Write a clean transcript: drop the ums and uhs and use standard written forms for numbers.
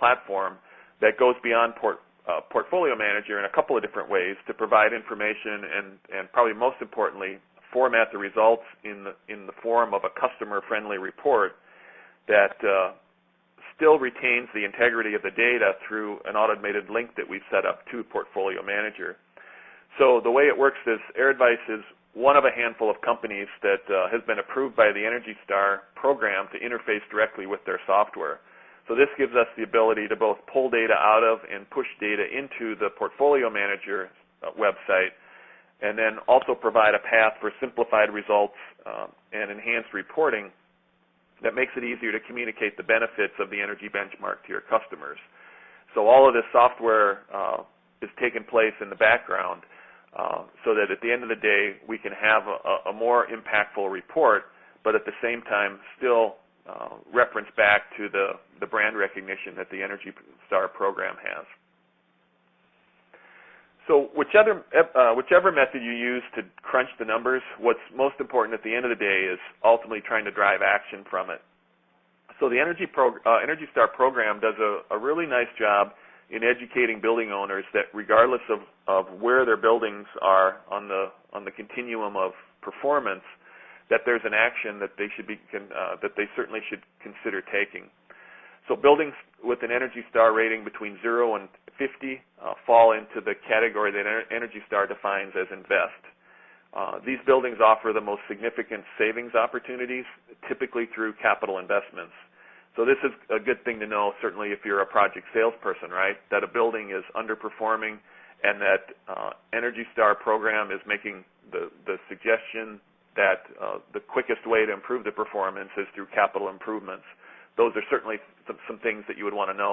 platform that goes beyond Portfolio Manager in a couple of different ways to provide information and probably most importantly, format the results in the form of a customer-friendly report that still retains the integrity of the data through an automated link that we've set up to Portfolio Manager. So the way it works is AirAdvice is one of a handful of companies that has been approved by the ENERGY STAR program to interface directly with their software. So this gives us the ability to both pull data out of and push data into the Portfolio Manager website, and then also provide a path for simplified results and enhanced reporting that makes it easier to communicate the benefits of the energy benchmark to your customers. So all of this software is taking place in the background so that at the end of the day we can have a more impactful report, but at the same time still reference back to the brand recognition that the ENERGY STAR program has. So whichever method you use to crunch the numbers, what's most important at the end of the day is ultimately trying to drive action from it. So the ENERGY STAR program does a really nice job in educating building owners that regardless of where their buildings are on the continuum of performance, that there's an action that they certainly should consider taking. So buildings with an ENERGY STAR rating between 0 and 50 fall into the category that ENERGY STAR defines as invest. These buildings offer the most significant savings opportunities, typically through capital investments. So this is a good thing to know, certainly if you're a project salesperson, right, that a building is underperforming and that ENERGY STAR program is making the suggestion that the quickest way to improve the performance is through capital improvements. Those are certainly some things that you would want to know